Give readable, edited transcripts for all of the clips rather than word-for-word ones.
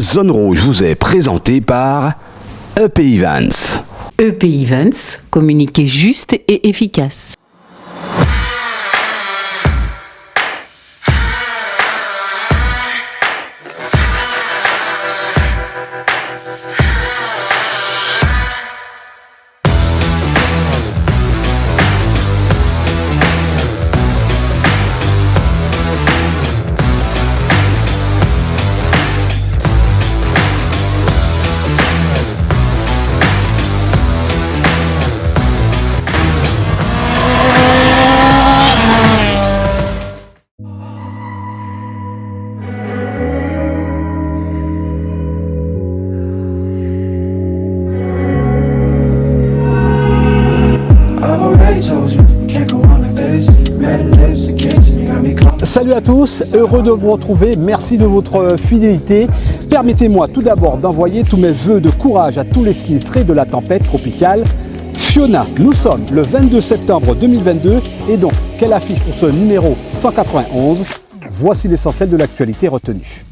Zone Rouge vous est présenté par EP Events. EP Events, communiquer juste et efficace. Salut à tous, heureux de vous retrouver, merci de votre fidélité. Permettez-moi tout d'abord d'envoyer tous mes vœux de courage à tous les sinistrés de la tempête tropicale Fiona. Nous sommes le 22 septembre 2022 et donc, quelle affiche pour ce numéro 191 ? Voici l'essentiel de l'actualité retenue.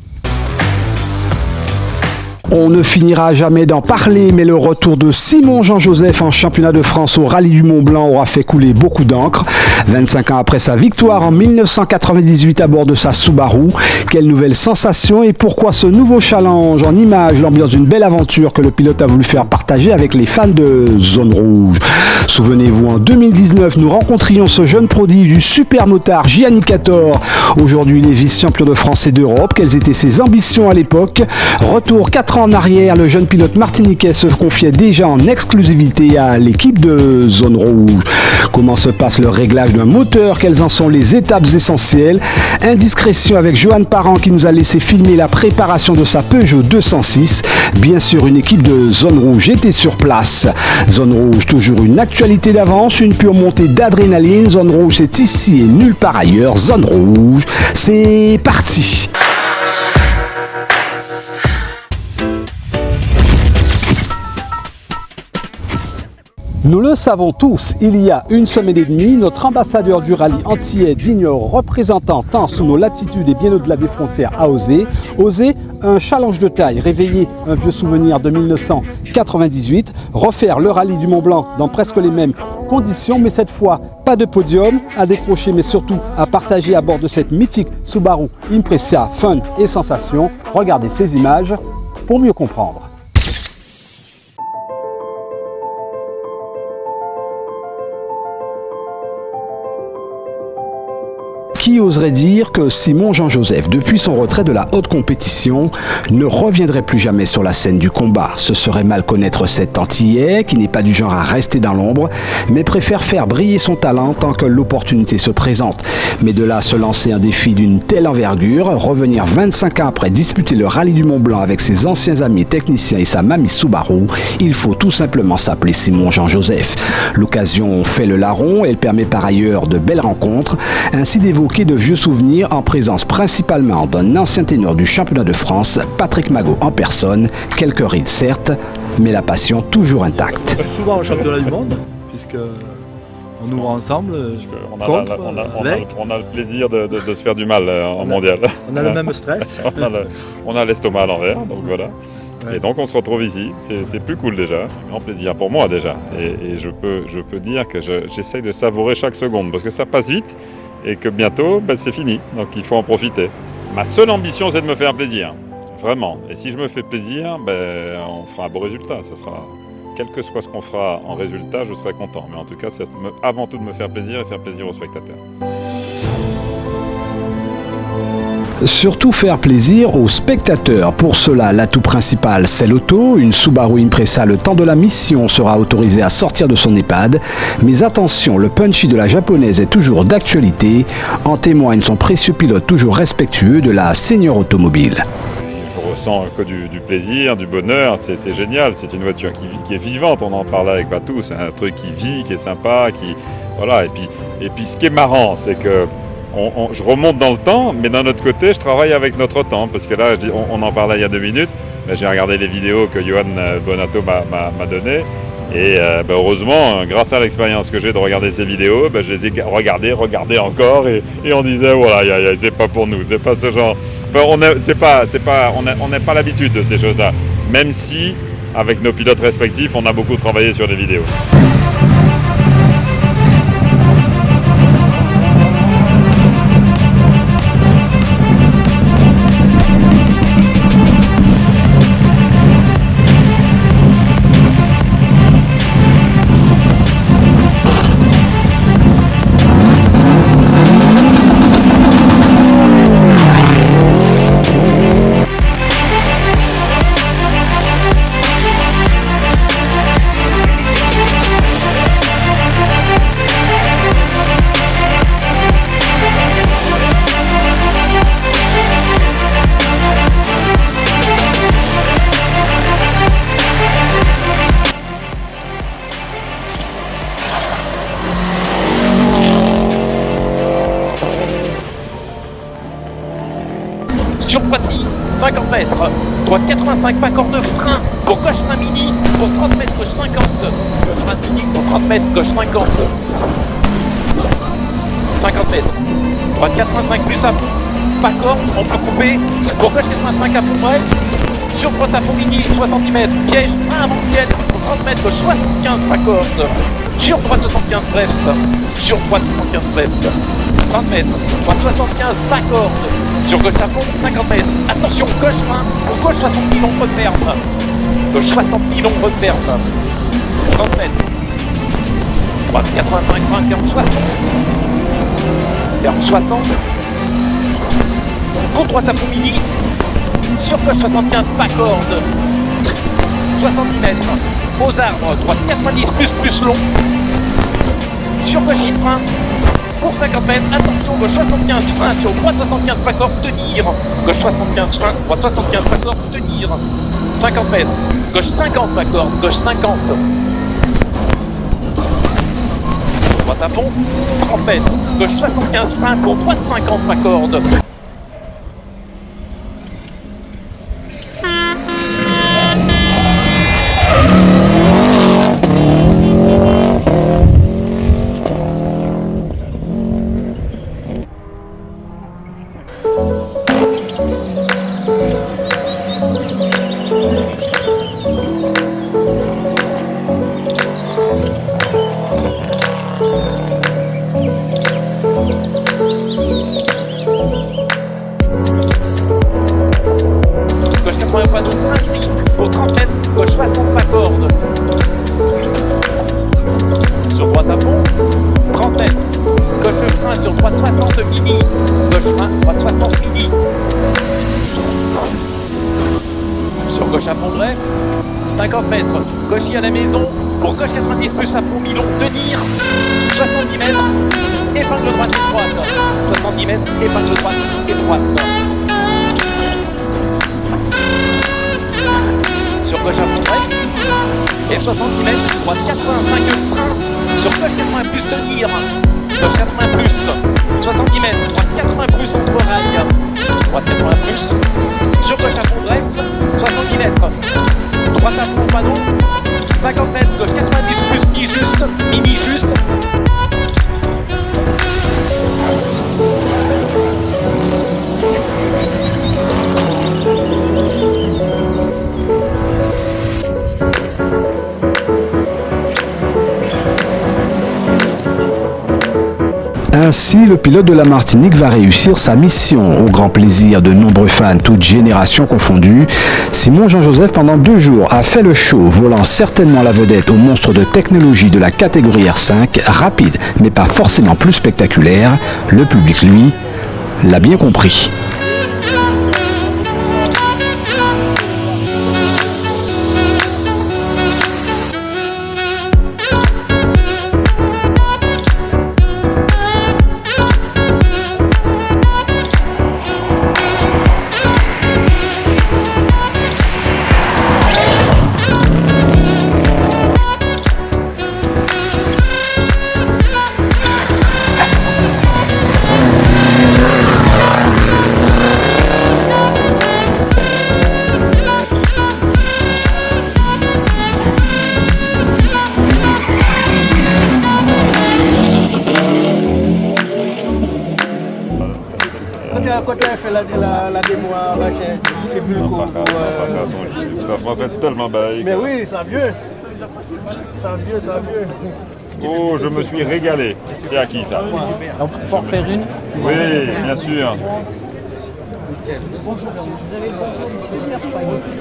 On ne finira jamais d'en parler, mais le retour de Simon Jean-Joseph en championnat de France au Rallye du Mont-Blanc aura fait couler beaucoup d'encre. 25 ans après sa victoire en 1998 à bord de sa Subaru, quelle nouvelle sensation et pourquoi ce nouveau challenge en images, l'ambiance d'une belle aventure que le pilote a voulu faire partager avec les fans de Zone Rouge. Souvenez-vous, en 2019, nous rencontrions ce jeune prodige du supermotard Gianni Cator. Aujourd'hui, il est vice-champion de France et d'Europe. Quelles étaient ses ambitions à l'époque ? Retour 4 ans en arrière, le jeune pilote martiniquais se confiait déjà en exclusivité à l'équipe de Zone Rouge. Comment se passe le réglage d'un moteur ? Quelles en sont les étapes essentielles ? Indiscrétion avec Johan Parent qui nous a laissé filmer la préparation de sa Peugeot 206. Bien sûr, une équipe de Zone Rouge était sur place. Zone Rouge, toujours une actualité d'avance, une pure montée d'adrénaline. Zone Rouge, c'est ici et nulle part ailleurs. Zone Rouge, c'est parti. Nous le savons tous, il y a une semaine et demie, notre ambassadeur du rallye antillais digne représentant tant sous nos latitudes et bien au-delà des frontières a osé un challenge de taille, réveiller un vieux souvenir de 1998, refaire le rallye du Mont-Blanc dans presque les mêmes conditions, mais cette fois pas de podium à décrocher, mais surtout à partager à bord de cette mythique Subaru Impreza, fun et sensation. Regardez ces images pour mieux comprendre. Qui oserait dire que Simon Jean-Joseph, depuis son retrait de la haute compétition, ne reviendrait plus jamais sur la scène du combat ? Ce serait mal connaître cet Antillais qui n'est pas du genre à rester dans l'ombre, mais préfère faire briller son talent tant que l'opportunité se présente. Mais de là à se lancer un défi d'une telle envergure, revenir 25 ans après disputer le rallye du Mont-Blanc avec ses anciens amis techniciens et sa mamie Subaru, il faut tout simplement s'appeler Simon Jean-Joseph. L'occasion fait le larron, elle permet par ailleurs de belles rencontres, ainsi d'évoquer de vieux souvenirs en présence principalement d'un ancien ténor du championnat de France, Patrick Magot en personne, quelques rides certes, mais la passion toujours intacte. Souvent au championnat du monde, puisque on ouvre ensemble, on a le plaisir de se faire du mal en mondial. On a le même stress. on a l'estomac à l'envers, donc voilà. Ouais. Et donc on se retrouve ici, c'est plus cool déjà, un grand plaisir pour moi déjà. Et je peux dire que j'essaye de savourer chaque seconde, parce que ça passe vite et que bientôt c'est fini, donc il faut en profiter. Ma seule ambition c'est de me faire plaisir, vraiment. Et si je me fais plaisir, on fera un beau résultat, ça sera... Quel que soit ce qu'on fera en résultat, je serai content. Mais en tout cas, c'est avant tout de me faire plaisir et faire plaisir aux spectateurs. Surtout faire plaisir aux spectateurs. Pour cela, l'atout principal, c'est l'auto. Une Subaru Impreza, le temps de la mission, sera autorisée à sortir de son EHPAD. Mais attention, le punchy de la japonaise est toujours d'actualité. En témoigne son précieux pilote toujours respectueux de la senior automobile. Je ressens que du plaisir, du bonheur, c'est génial. C'est une voiture qui est vivante, on en parlait avec Batou. C'est un truc qui vit, qui est sympa. Voilà. Et puis ce qui est marrant, c'est que je remonte dans le temps, mais d'un autre côté, je travaille avec notre temps. Parce que là, on en parlait il y a 2 minutes, mais j'ai regardé les vidéos que Johan Bonato m'a données. Et heureusement, grâce à l'expérience que j'ai de regarder ces vidéos, je les ai regardées encore et on disait voilà, c'est pas pour nous, c'est pas ce genre. Enfin, on n'a pas l'habitude de ces choses-là, même si avec nos pilotes respectifs, on a beaucoup travaillé sur les vidéos. Sur Poissy, 50 mètres, droite 85, pas corde de frein, pour gauche frein mini, pour 30 mètres, gauche 50, gauche frein mini, pour 30 mètres, gauche 50, 50 mètres, droite 85 plus à fond, pas corde, on peut couper, pour gauche 85 à fond bref, sur droite à fond mini, 70 mètres, piège, frein avant piège, pour 30 mètres, gauche 75, pas corde, sur droite 75 bref, sur droite 75 bref, 30 mètres, droite 75, pas corde, sur gauche à fond, 50 mètres. Attention, gauche frein, pour gauche 60 000, on referme. Gauche 60 000, on referme. 30 mètres. Droite 85, frein, 40, 60. 40, 60. Pour droite à fond mini. Sur gauche 75, pas corde. 70 mètres. Aux arbres, droite 90, plus long. Sur gauche, il frein. Pour 50 mètres, attention, gauche 75, frein, sur droite 75, pas corde, tenir. Gauche 75, frein, droite 75, pas corde, tenir. 50 mètres, gauche 50, pas corde, gauche 50. Droite à fond, 30 mètres, gauche 75, frein, pour droite 50, pas corde. Gauche 80 panneau, frein mini, pour 30 mètres, gauche 60, pas corde. Sur droite à fond, 30 mètres, gauche frein, sur droite 60 mini, gauche frein, droite 60 mini. Sur gauche à fond bref, 50 mètres, gauche à la maison, pour gauche 90 plus à fond milon, tenir, 70 mètres, épingle droite et droite, 70 mètres, épingle droite et droite. Sur gauche à fond bref, et 70 mètres, droite 85 frein, sur gauche 80 plus tenir, gauche 80 plus, 70 mètres, droite 80 plus entre rails, droite 80 plus, sur gauche à fond bref, 70 mètres, droite à fond panneau, 50 mètres, gauche 90 plus, mini juste. Ainsi, le pilote de la Martinique va réussir sa mission, au grand plaisir de nombreux fans, toutes générations confondues. Simon Jean-Joseph, pendant 2 jours, a fait le show, volant certainement la vedette au monstre de technologie de la catégorie R5, rapide, mais pas forcément plus spectaculaire. Le public, lui, l'a bien compris. Ça me fait tellement bail. Mais oui, c'est un vieux. C'est un vieux. Oh, je me suis régalé. C'est à qui ça? On peut en faire une. Oui, bien sûr.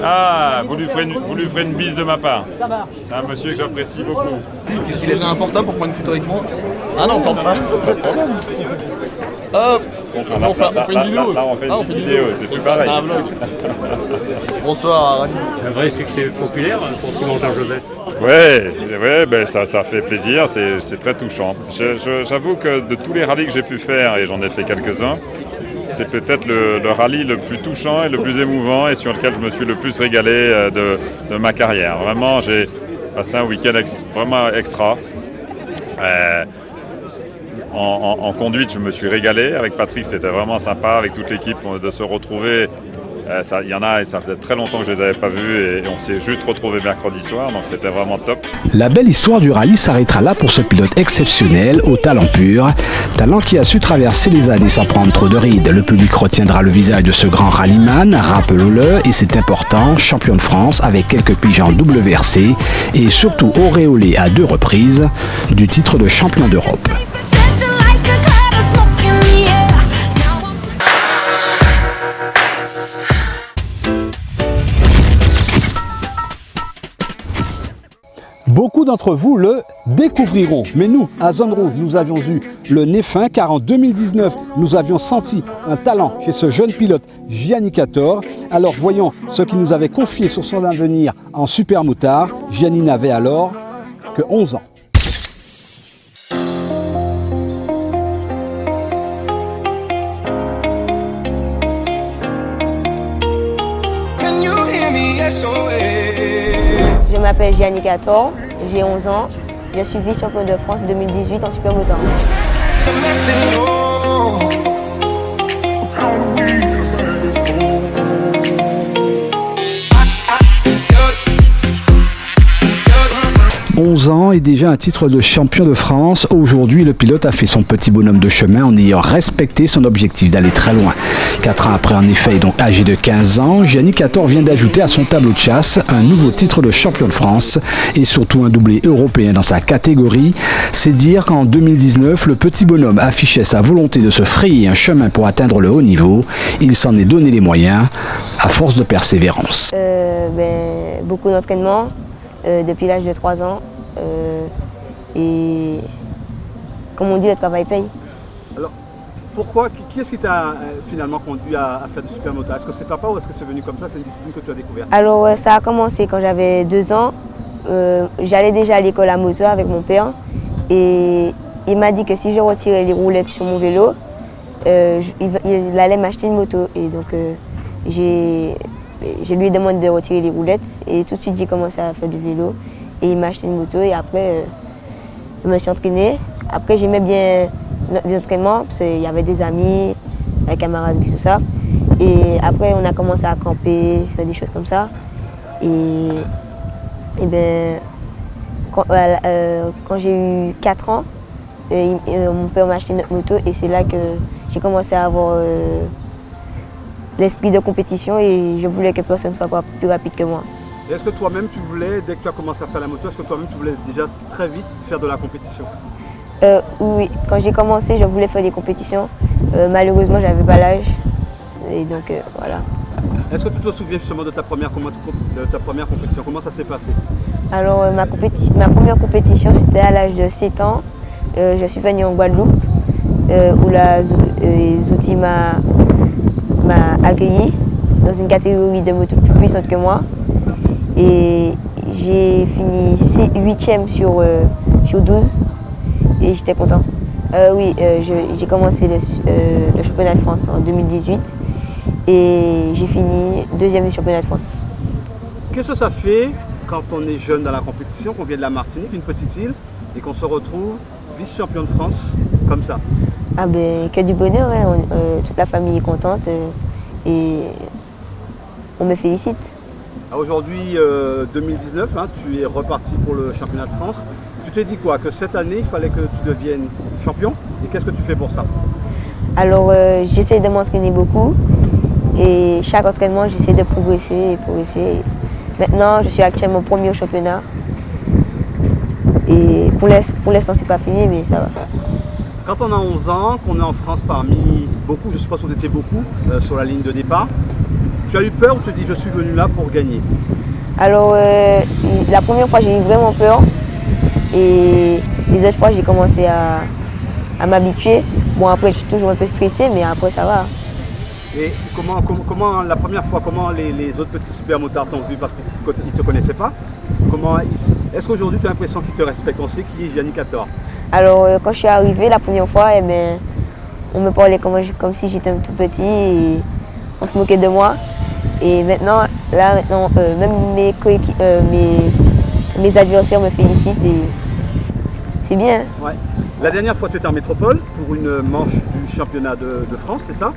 Ah, vous lui ferez une bise de ma part. C'est un monsieur que j'apprécie beaucoup. Qu'est-ce qu'il est important pour prendre une photo avec moi? Ah non, pardon. Hop, on fait une vidéo. Là, on fait une vidéo, c'est plus pareil. C'est un vlog. Bonsoir. Un vrai succès populaire pour Simon Jean-Joseph. Ouais, ben ça fait plaisir, c'est très touchant. J'avoue que de tous les rallyes que j'ai pu faire, et j'en ai fait quelques-uns, c'est peut-être le rallye le plus touchant et le plus émouvant et sur lequel je me suis le plus régalé de ma carrière. Vraiment, j'ai passé un week-end vraiment extra. En conduite, je me suis régalé. Avec Patrick, c'était vraiment sympa, avec toute l'équipe, de se retrouver. Il y en a, et ça faisait très longtemps que je les avais pas vus, et on s'est juste retrouvés mercredi soir, donc c'était vraiment top. La belle histoire du rallye s'arrêtera là pour ce pilote exceptionnel, au talent pur. Talent qui a su traverser les années sans prendre trop de rides. Le public retiendra le visage de ce grand rallyman, rappelons-le, et c'est important, champion de France avec quelques piges en WRC, et surtout auréolé à 2 reprises du titre de champion d'Europe. Beaucoup d'entre vous le découvriront. Mais nous, à Zone Rouge, nous avions eu le nez fin car en 2019, nous avions senti un talent chez ce jeune pilote Gianni Cator. Alors voyons ce qu'il nous avait confié sur son avenir en supermotard. Gianni n'avait alors que 11 ans. Je m'appelle Gianni Cator, j'ai 11 ans, je suis vice-champion de France 2018 en supermotard. 11 ans et déjà un titre de champion de France. Aujourd'hui, le pilote a fait son petit bonhomme de chemin en ayant respecté son objectif d'aller très loin. 4 ans après, en effet, et donc âgé de 15 ans, Gianni Cator vient d'ajouter à son tableau de chasse un nouveau titre de champion de France et surtout un doublé européen dans sa catégorie. C'est dire qu'en 2019, le petit bonhomme affichait sa volonté de se frayer un chemin pour atteindre le haut niveau. Il s'en est donné les moyens à force de persévérance. Beaucoup d'entraînement depuis l'âge de 3 ans. Et comme on dit, le travail paye. Alors, pourquoi, qui est-ce qui t'a finalement conduit à faire du supermotard? Est-ce que c'est papa ou est-ce que c'est venu comme ça? C'est une discipline que tu as découverte? Alors, ça a commencé quand j'avais 2 ans. J'allais déjà à l'école à moto avec mon père. Et il m'a dit que si je retirais les roulettes sur mon vélo, il allait m'acheter une moto. Et donc, je lui ai demandé de retirer les roulettes. Et tout de suite, j'ai commencé à faire du vélo. Et il m'a acheté une moto et après, je me suis entraînée. Après, j'aimais bien les entraînements parce qu'il y avait des amis, des camarades et tout ça. Et après, on a commencé à camper, faire des choses comme ça. Et quand j'ai eu 4 ans, mon père m'a acheté notre moto et c'est là que j'ai commencé à avoir l'esprit de compétition et je voulais que personne ne soit pas plus rapide que moi. Est-ce que toi-même tu voulais, dès que tu as commencé à faire la moto, est-ce que toi-même tu voulais déjà très vite faire de la compétition? Oui, quand j'ai commencé, je voulais faire des compétitions. Malheureusement, j'avais pas l'âge. Et donc voilà. Est-ce que tu te souviens justement de ta première compétition? Comment ça s'est passé? Alors ma première compétition, c'était à l'âge de 7 ans. Je suis venue en Guadeloupe, où la Zouti m'a accueilli dans une catégorie de moto plus puissante que moi. Et j'ai fini 8e sur 12 et j'étais content. J'ai commencé le championnat de France en 2018 et j'ai fini 2e du championnat de France. Qu'est-ce que ça fait quand on est jeune dans la compétition, qu'on vient de la Martinique, une petite île, et qu'on se retrouve vice-champion de France comme ça? Que du bonheur, hein. Toute la famille est contente et on me félicite. Aujourd'hui, 2019, tu es reparti pour le championnat de France. Tu t'es dit quoi? Que cette année, il fallait que tu deviennes champion? Et qu'est-ce que tu fais pour ça? Alors, j'essaie de m'entraîner beaucoup Et chaque entraînement, j'essaie de progresser et progresser. Maintenant, je suis actuellement premier au championnat. Et pour l'instant, c'est pas fini, mais ça va. Quand on a 11 ans, qu'on est en France parmi beaucoup, je suppose que vous étiez beaucoup sur la ligne de départ, tu as eu peur ou tu te dis je suis venu là pour gagner? Alors, la première fois, j'ai eu vraiment peur. Et les autres fois, j'ai commencé à m'habituer. Bon, après, je suis toujours un peu stressée, mais après, ça va. Et comment la première fois, comment les autres petits supermotards t'ont vu parce qu'ils ne te connaissaient pas? Est-ce qu'aujourd'hui tu as l'impression qu'ils te respectent? On sait qui est Yannick Hador. Alors, quand je suis arrivée la première fois, eh bien, on me parlait comme si j'étais un tout petit et on se moquait de moi. Et maintenant, même mes adversaires me félicitent et c'est bien. Ouais. La dernière fois, tu étais en métropole pour une manche du championnat de France, c'est ça?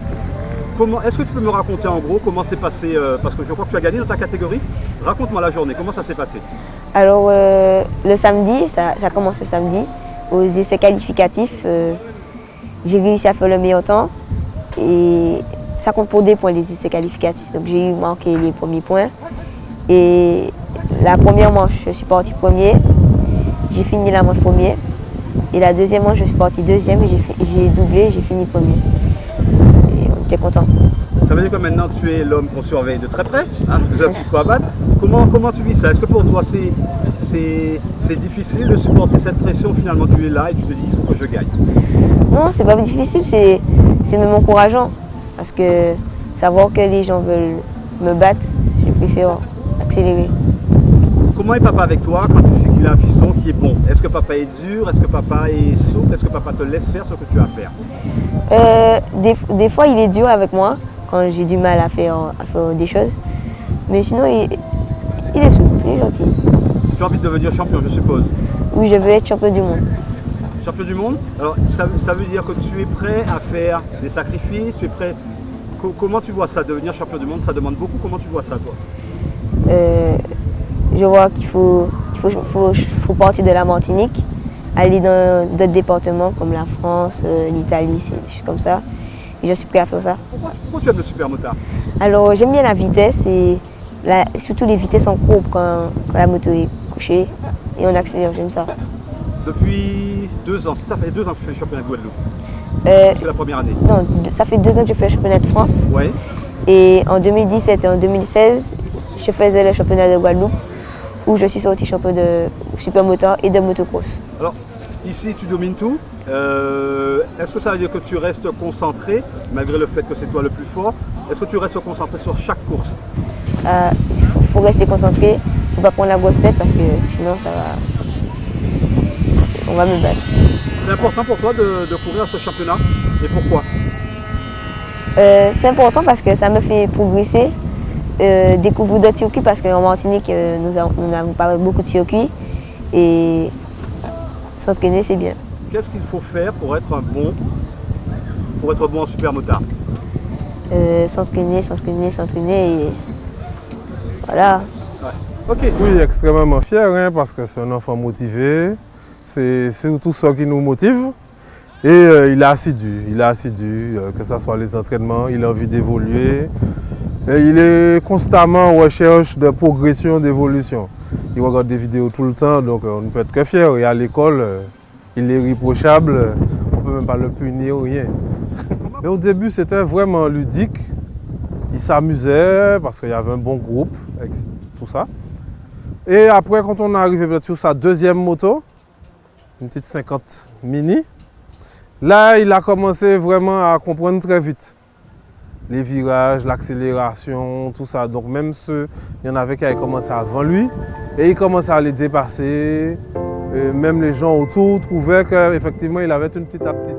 Est-ce que tu peux me raconter en gros comment s'est passé, parce que je crois que tu as gagné dans ta catégorie. Raconte-moi la journée, comment ça s'est passé? Alors, le samedi, ça commence le samedi, aux essais qualificatifs, j'ai réussi à faire le meilleur temps et ça compte pour des points les essais qualificatifs. Donc j'ai marqué les premiers points et la première manche, je suis parti premier, j'ai fini la manche premier et la deuxième manche, je suis parti deuxième et j'ai doublé, j'ai fini premier. Et on était contents. Ça veut dire que maintenant tu es l'homme qu'on surveille de très près, hein, l'homme qu'il faut abattre. Comment tu vis ça? Est-ce que pour toi c'est difficile de supporter cette pression? Finalement tu es là et tu te dis il faut que je gagne. Non, c'est pas difficile, c'est même encourageant. Parce que savoir que les gens veulent me battre, je préfère accélérer. Comment est papa avec toi quand il sait qu'il a un fiston qui est bon? Est-ce que papa est dur? Est-ce que papa est souple? Est-ce que papa te laisse faire ce que tu as à faire? Des fois il est dur avec moi quand j'ai du mal à faire des choses. Mais sinon il est souple, il est gentil. Tu as envie de devenir champion, je suppose? Oui, je veux être champion du monde. Champion du monde? Alors ça veut dire que tu es prêt à faire des sacrifices, tu es prêt. Comment tu vois ça, devenir champion du monde? Ça demande beaucoup. Comment tu vois ça, toi? Je vois qu'il faut partir de la Martinique, aller dans d'autres départements comme la France, l'Italie, des choses comme ça. Et je suis prêt à faire ça. Pourquoi tu aimes le supermotard? Alors j'aime bien la vitesse et surtout les vitesses en courbe quand la moto est couchée et on accélère, j'aime ça. Depuis 2 ans, ça fait 2 ans que tu fais le championnat de Guadeloupe. C'est la première année. Non, ça fait 2 ans que je fais le championnat de France. Ouais. Et en 2017 et en 2016, je faisais le championnat de Guadeloupe où je suis sorti champion de supermoteur et de motocross. Alors, ici tu domines tout. Est-ce que ça veut dire que tu restes concentré, malgré le fait que c'est toi le plus fort? Est-ce que tu restes concentré sur chaque course? Il faut rester concentré, il ne faut pas prendre la grosse tête parce que sinon on va me battre. C'est important pour toi de courir à ce championnat et pourquoi? C'est important parce que ça me fait progresser, découvrir d'autres circuits parce qu'en Martinique nous n'avons pas beaucoup de circuits et s'entraîner c'est bien. Qu'est-ce qu'il faut faire pour être bon en supermotard? S'entraîner et voilà. Ouais. Ok. Oui, extrêmement fier hein, parce que c'est un enfant motivé. C'est surtout ça qui nous motive. Et il est assidu, que ce soit les entraînements, il a envie d'évoluer. Il est constamment en recherche de progression, d'évolution. Il regarde des vidéos tout le temps, donc on ne peut être que fier. Et à l'école, il est irréprochable, on ne peut même pas le punir ou rien. Mais au début, c'était vraiment ludique. Il s'amusait parce qu'il y avait un bon groupe, avec tout ça. Et après, quand on est arrivé peut-être sur sa deuxième moto, une petite 50 mini, là, il a commencé vraiment à comprendre très vite. Les virages, l'accélération, tout ça. Donc même ceux, il y en avait qui avaient commencé avant lui, et il commençait à les dépasser. Et même les gens autour trouvaient qu'effectivement, il avait une petite aptitude.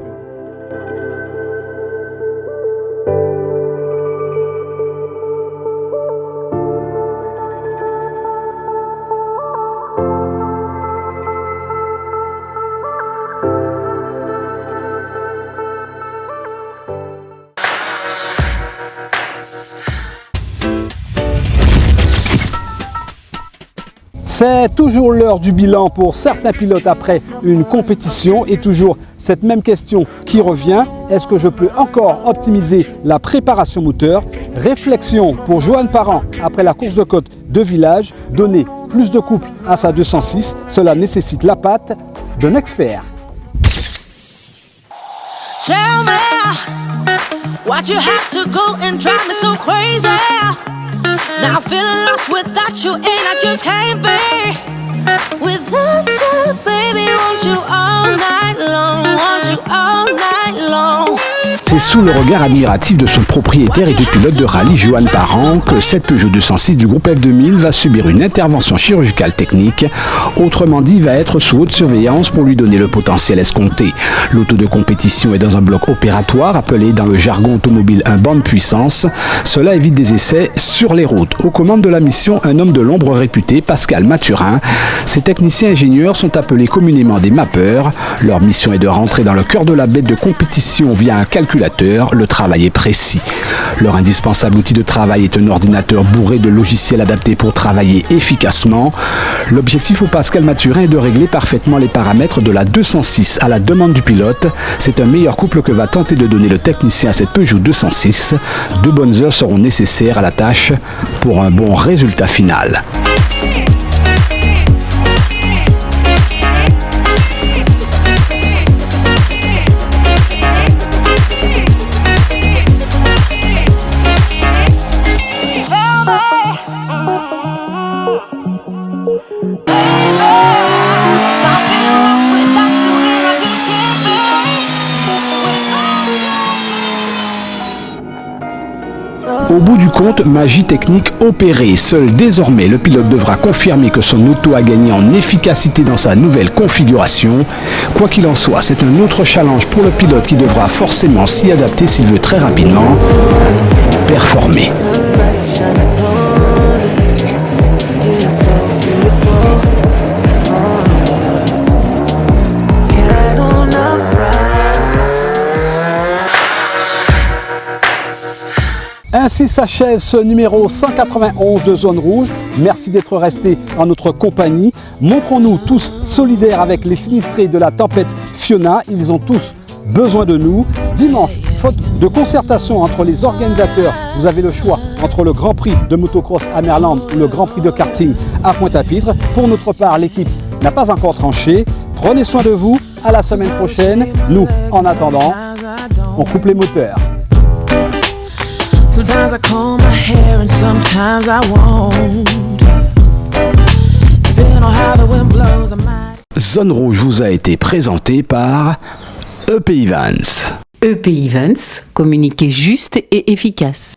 C'est toujours l'heure du bilan pour certains pilotes après une compétition et toujours cette même question qui revient. Est-ce que je peux encore optimiser la préparation moteur? Réflexion pour Johan Parent après la course de côte de village. Donner plus de couple à sa 206, cela nécessite la patte d'un expert. Tell me why'd you have to go and drive me so crazy? Now I'm feeling lost without you and I just can't be without you, baby. Want you all night long, want you all night long. C'est sous le regard admiratif de son propriétaire et du pilote de rallye Johan Parent que cette Peugeot 206 du groupe F2000 va subir une intervention chirurgicale technique, autrement dit va être sous haute surveillance pour lui donner le potentiel escompté. L'auto de compétition est dans un bloc opératoire appelé dans le jargon automobile un banc de puissance. Cela évite des essais sur les routes. Aux commandes de la mission, un homme de l'ombre réputé, Pascal Mathurin. Ces techniciens ingénieurs sont appelés communément des mappeurs. Leur mission est de rentrer dans le cœur de la bête de compétition via un calculateur. Le travail est précis. Leur indispensable outil de travail est un ordinateur bourré de logiciels adaptés pour travailler efficacement. L'objectif pour Pascal Mathurin est de régler parfaitement les paramètres de la 206 à la demande du pilote. C'est un meilleur couple que va tenter de donner le technicien à cette Peugeot 206. 2 bonnes heures seront nécessaires à la tâche pour un bon résultat final. Au bout du compte, magie technique opérée. Seul désormais le pilote devra confirmer que son auto a gagné en efficacité dans sa nouvelle configuration. Quoi qu'il en soit, c'est un autre challenge pour le pilote qui devra forcément s'y adapter s'il veut très rapidement performer. Ainsi s'achève ce numéro 191 de Zone Rouge. Merci d'être resté en notre compagnie. Montrons-nous tous solidaires avec les sinistrés de la tempête Fiona. Ils ont tous besoin de nous. Dimanche, faute de concertation entre les organisateurs, vous avez le choix entre le Grand Prix de motocross à Merland ou le Grand Prix de karting à Pointe-à-Pitre. Pour notre part, l'équipe n'a pas encore tranché. Prenez soin de vous. À la semaine prochaine. Nous, en attendant, on coupe les moteurs. Sometimes I comb my hair and sometimes I won't. Depending on how the wind blows, I might. Zone Rouge vous a été présentée par EP Evans. EP Evans, communiquer juste et efficace.